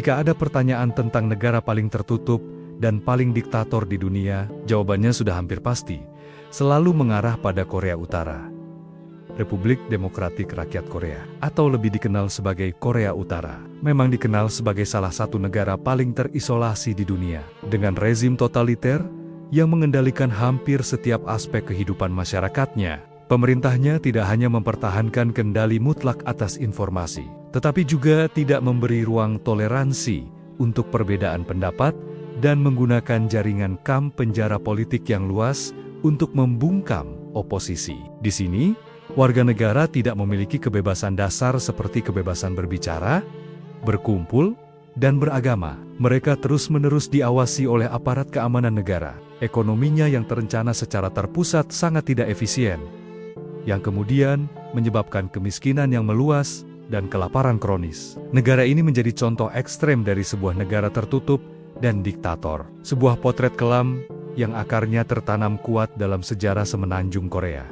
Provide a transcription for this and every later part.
Jika ada pertanyaan tentang negara paling tertutup dan paling diktator di dunia, jawabannya sudah hampir pasti, selalu mengarah pada Korea Utara. Republik Demokratik Rakyat Korea, atau lebih dikenal sebagai Korea Utara, memang dikenal sebagai salah satu negara paling terisolasi di dunia, dengan rezim totaliter yang mengendalikan hampir setiap aspek kehidupan masyarakatnya. Pemerintahnya tidak hanya mempertahankan kendali mutlak atas informasi, tetapi juga tidak memberi ruang toleransi untuk perbedaan pendapat dan menggunakan jaringan kamp penjara politik yang luas untuk membungkam oposisi. Di sini, warga negara tidak memiliki kebebasan dasar seperti kebebasan berbicara, berkumpul, dan beragama. Mereka terus-menerus diawasi oleh aparat keamanan negara. Ekonominya yang terencana secara terpusat sangat tidak efisien, yang kemudian menyebabkan kemiskinan yang meluas dan kelaparan kronis. Negara ini menjadi contoh ekstrem dari sebuah negara tertutup dan diktator. Sebuah potret kelam yang akarnya tertanam kuat dalam sejarah semenanjung Korea.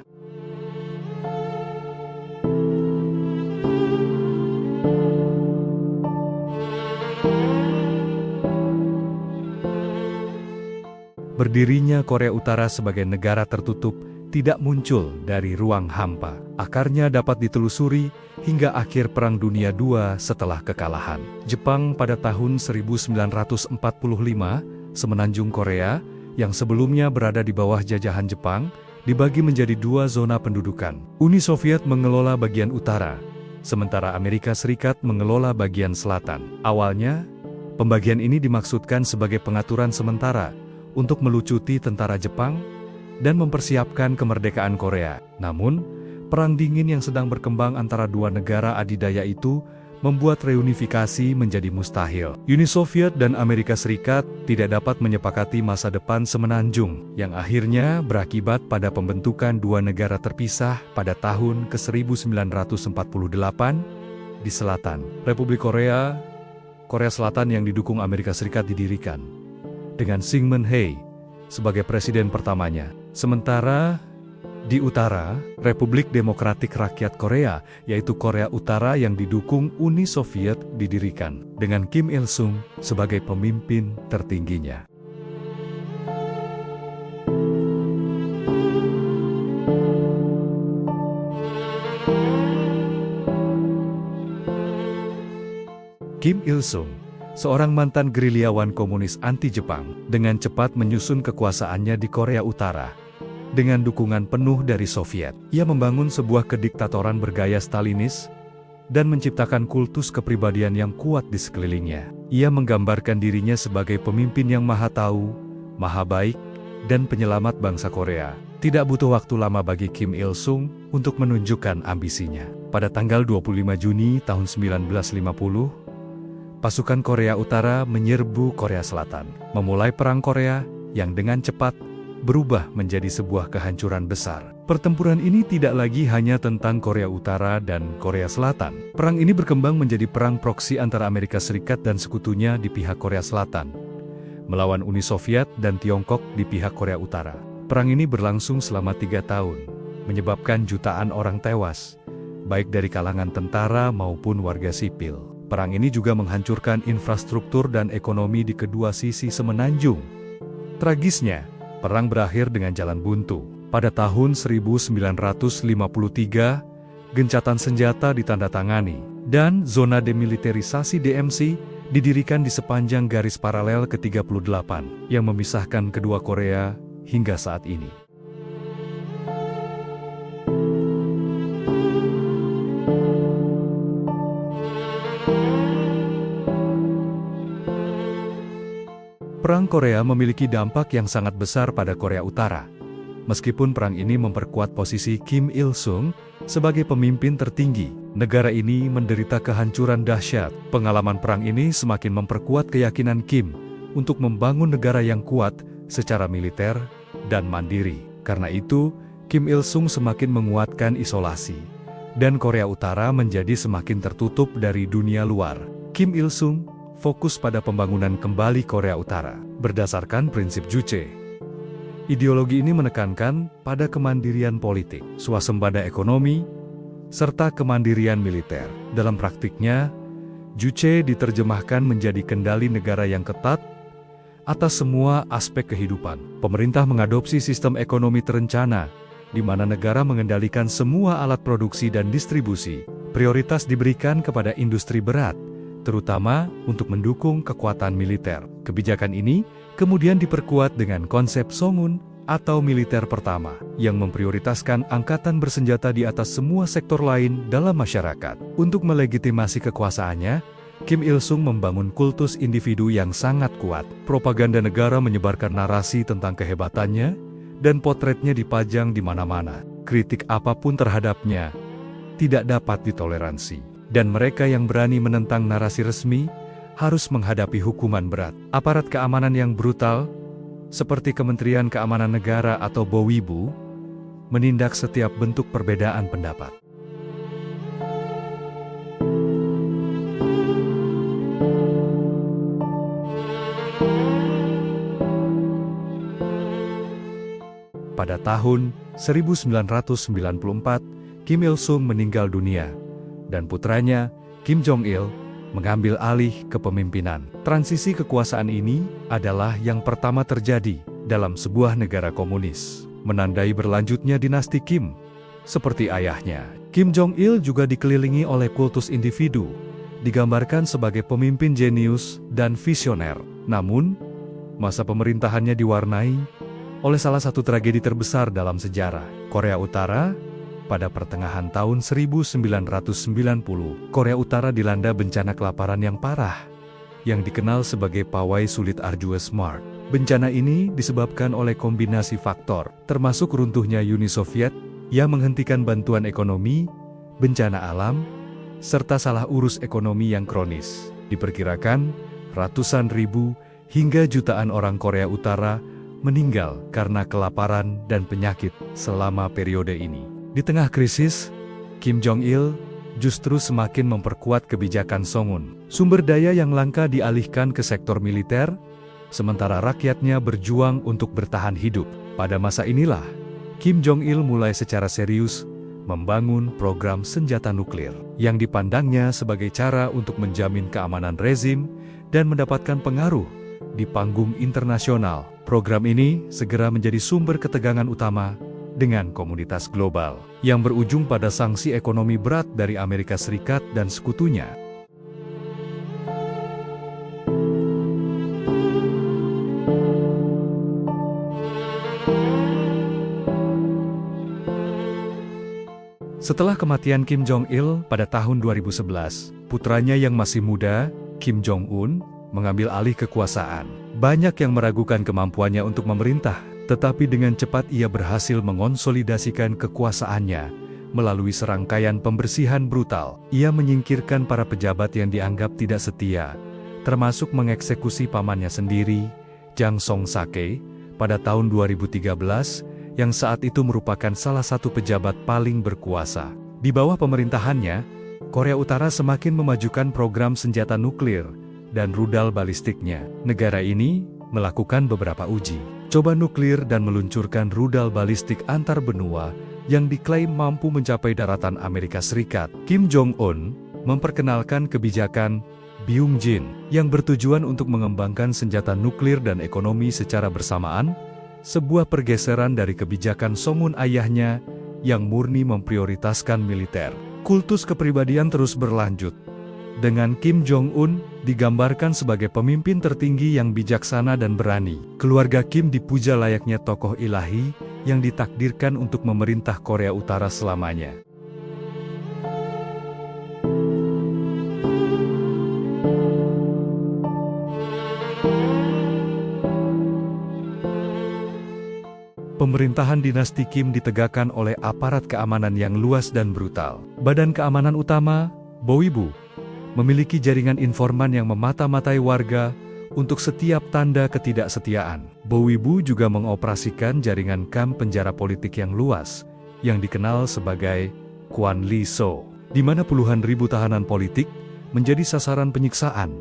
Berdirinya Korea Utara sebagai negara tertutup tidak muncul dari ruang hampa. Akarnya dapat ditelusuri hingga akhir Perang Dunia II setelah kekalahan Jepang pada tahun 1945, semenanjung Korea, yang sebelumnya berada di bawah jajahan Jepang, dibagi menjadi dua zona pendudukan. Uni Soviet mengelola bagian utara, sementara Amerika Serikat mengelola bagian selatan. Awalnya, pembagian ini dimaksudkan sebagai pengaturan sementara untuk melucuti tentara Jepang dan mempersiapkan kemerdekaan Korea. Namun, perang dingin yang sedang berkembang antara dua negara adidaya itu membuat reunifikasi menjadi mustahil. Uni Soviet dan Amerika Serikat tidak dapat menyepakati masa depan semenanjung, yang akhirnya berakibat pada pembentukan dua negara terpisah pada tahun ke-1948 di selatan. Republik Korea Selatan yang didukung Amerika Serikat didirikan, dengan Syngman Rhee sebagai presiden pertamanya. Sementara di utara, Republik Demokratik Rakyat Korea, yaitu Korea Utara yang didukung Uni Soviet didirikan, dengan Kim Il-sung sebagai pemimpin tertingginya. Kim Il-sung, seorang mantan gerilyawan komunis anti-Jepang, dengan cepat menyusun kekuasaannya di Korea Utara. Dengan dukungan penuh dari Soviet, ia membangun sebuah kediktatoran bergaya Stalinis dan menciptakan kultus kepribadian yang kuat di sekelilingnya. Ia menggambarkan dirinya sebagai pemimpin yang maha tahu, maha baik, dan penyelamat bangsa Korea. Tidak butuh waktu lama bagi Kim Il-sung untuk menunjukkan ambisinya. Pada tanggal 25 Juni tahun 1950, pasukan Korea Utara menyerbu Korea Selatan, memulai Perang Korea yang dengan cepat berubah menjadi sebuah kehancuran besar. Pertempuran ini tidak lagi hanya tentang Korea Utara dan Korea Selatan. Perang ini berkembang menjadi perang proksi antara Amerika Serikat dan sekutunya di pihak Korea Selatan, melawan Uni Soviet dan Tiongkok di pihak Korea Utara. Perang ini berlangsung selama 3 tahun, menyebabkan jutaan orang tewas, baik dari kalangan tentara maupun warga sipil. Perang ini juga menghancurkan infrastruktur dan ekonomi di kedua sisi semenanjung. Tragisnya, perang berakhir dengan jalan buntu. Pada tahun 1953, gencatan senjata ditandatangani, dan zona demilitarisasi DMZ didirikan di sepanjang garis paralel ke-38 yang memisahkan kedua Korea hingga saat ini. Perang Korea memiliki dampak yang sangat besar pada Korea Utara. Meskipun perang ini memperkuat posisi Kim Il-sung sebagai pemimpin tertinggi, negara ini menderita kehancuran dahsyat. Pengalaman perang ini semakin memperkuat keyakinan Kim untuk membangun negara yang kuat secara militer dan mandiri. Karena itu, Kim Il-sung semakin menguatkan isolasi, dan Korea Utara menjadi semakin tertutup dari dunia luar. Kim Il-sung fokus pada pembangunan kembali Korea Utara, berdasarkan prinsip Juche. Ideologi ini menekankan pada kemandirian politik, swasembada ekonomi, serta kemandirian militer. Dalam praktiknya, Juche diterjemahkan menjadi kendali negara yang ketat atas semua aspek kehidupan. Pemerintah mengadopsi sistem ekonomi terencana, di mana negara mengendalikan semua alat produksi dan distribusi. Prioritas diberikan kepada industri berat, terutama untuk mendukung kekuatan militer. Kebijakan ini kemudian diperkuat dengan konsep Songun atau militer pertama, yang memprioritaskan angkatan bersenjata di atas semua sektor lain dalam masyarakat. Untuk melegitimasi kekuasaannya, Kim Il-sung membangun kultus individu yang sangat kuat. Propaganda negara menyebarkan narasi tentang kehebatannya, dan potretnya dipajang di mana-mana. Kritik apapun terhadapnya tidak dapat ditoleransi, dan mereka yang berani menentang narasi resmi harus menghadapi hukuman berat. Aparat keamanan yang brutal, seperti Kementerian Keamanan Negara atau Bowibu, menindak setiap bentuk perbedaan pendapat. Pada tahun 1994, Kim Il-sung meninggal dunia, dan putranya, Kim Jong-il, mengambil alih kepemimpinan. Transisi kekuasaan ini adalah yang pertama terjadi dalam sebuah negara komunis, menandai berlanjutnya dinasti Kim. Seperti ayahnya, Kim Jong-il juga dikelilingi oleh kultus individu, digambarkan sebagai pemimpin jenius dan visioner. Namun, masa pemerintahannya diwarnai oleh salah satu tragedi terbesar dalam sejarah. Korea Utara, pada pertengahan tahun 1990, Korea Utara dilanda bencana kelaparan yang parah, yang dikenal sebagai Pawai Sulit Arduous March. Bencana ini disebabkan oleh kombinasi faktor, termasuk runtuhnya Uni Soviet, yang menghentikan bantuan ekonomi, bencana alam, serta salah urus ekonomi yang kronis. Diperkirakan, ratusan ribu hingga jutaan orang Korea Utara meninggal karena kelaparan dan penyakit selama periode ini. Di tengah krisis, Kim Jong-il justru semakin memperkuat kebijakan Songun. Sumber daya yang langka dialihkan ke sektor militer, sementara rakyatnya berjuang untuk bertahan hidup. Pada masa inilah, Kim Jong-il mulai secara serius membangun program senjata nuklir, yang dipandangnya sebagai cara untuk menjamin keamanan rezim dan mendapatkan pengaruh di panggung internasional. Program ini segera menjadi sumber ketegangan utama dengan komunitas global, yang berujung pada sanksi ekonomi berat dari Amerika Serikat dan sekutunya. Setelah kematian Kim Jong-il pada tahun 2011, putranya yang masih muda, Kim Jong-un, mengambil alih kekuasaan. Banyak yang meragukan kemampuannya untuk memerintah, tetapi dengan cepat ia berhasil mengonsolidasikan kekuasaannya melalui serangkaian pembersihan brutal. Ia menyingkirkan para pejabat yang dianggap tidak setia, termasuk mengeksekusi pamannya sendiri, Jang Song-sake, pada tahun 2013, yang saat itu merupakan salah satu pejabat paling berkuasa. Di bawah pemerintahannya, Korea Utara semakin memajukan program senjata nuklir dan rudal balistiknya. Negara ini melakukan beberapa uji coba nuklir dan meluncurkan rudal balistik antar benua yang diklaim mampu mencapai daratan Amerika Serikat. Kim Jong-un memperkenalkan kebijakan Byung-jin yang bertujuan untuk mengembangkan senjata nuklir dan ekonomi secara bersamaan, sebuah pergeseran dari kebijakan Songun ayahnya yang murni memprioritaskan militer. Kultus kepribadian terus berlanjut, dengan Kim Jong-un digambarkan sebagai pemimpin tertinggi yang bijaksana dan berani. Keluarga Kim dipuja layaknya tokoh ilahi yang ditakdirkan untuk memerintah Korea Utara selamanya. Pemerintahan dinasti Kim ditegakkan oleh aparat keamanan yang luas dan brutal. Badan keamanan utama, Bowibu, memiliki jaringan informan yang memata-matai warga untuk setiap tanda ketidaksetiaan. Bowibu juga mengoperasikan jaringan kamp penjara politik yang luas, yang dikenal sebagai Kwan Lee So, di mana puluhan ribu tahanan politik menjadi sasaran penyiksaan,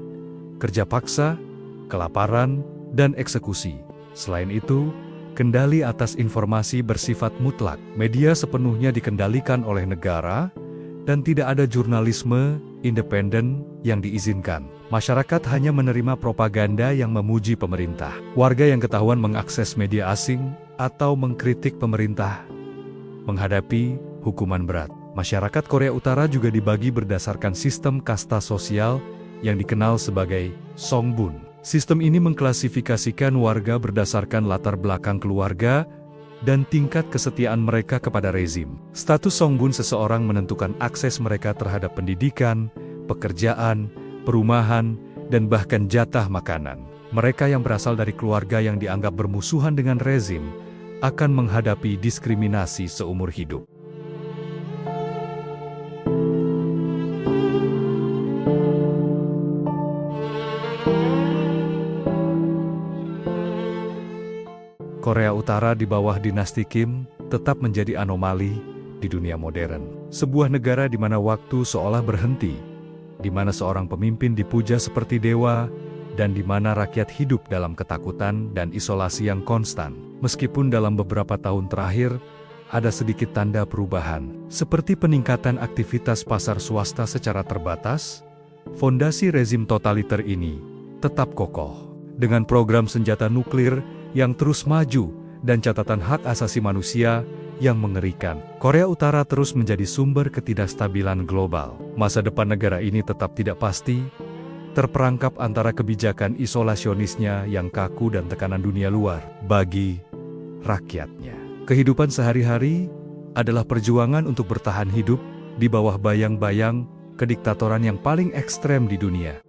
kerja paksa, kelaparan, dan eksekusi. Selain itu, kendali atas informasi bersifat mutlak. Media sepenuhnya dikendalikan oleh negara, dan tidak ada jurnalisme independen yang diizinkan. Masyarakat hanya menerima propaganda yang memuji pemerintah. Warga yang ketahuan mengakses media asing atau mengkritik pemerintah menghadapi hukuman berat. Masyarakat Korea Utara juga dibagi berdasarkan sistem kasta sosial yang dikenal sebagai Songbun. Sistem ini mengklasifikasikan warga berdasarkan latar belakang keluarga dan tingkat kesetiaan mereka kepada rezim. Status Songbun seseorang menentukan akses mereka terhadap pendidikan, pekerjaan, perumahan, dan bahkan jatah makanan. Mereka yang berasal dari keluarga yang dianggap bermusuhan dengan rezim akan menghadapi diskriminasi seumur hidup. Korea Utara di bawah dinasti Kim tetap menjadi anomali di dunia modern. Sebuah negara di mana waktu seolah berhenti, di mana seorang pemimpin dipuja seperti dewa, dan di mana rakyat hidup dalam ketakutan dan isolasi yang konstan. Meskipun dalam beberapa tahun terakhir, ada sedikit tanda perubahan, seperti peningkatan aktivitas pasar swasta secara terbatas, fondasi rezim totaliter ini tetap kokoh. Dengan program senjata nuklir yang terus maju dan catatan hak asasi manusia yang mengerikan, Korea Utara terus menjadi sumber ketidakstabilan global. Masa depan negara ini tetap tidak pasti, terperangkap antara kebijakan isolasionisnya yang kaku dan tekanan dunia luar bagi rakyatnya. Kehidupan sehari-hari adalah perjuangan untuk bertahan hidup di bawah bayang-bayang kediktatoran yang paling ekstrem di dunia.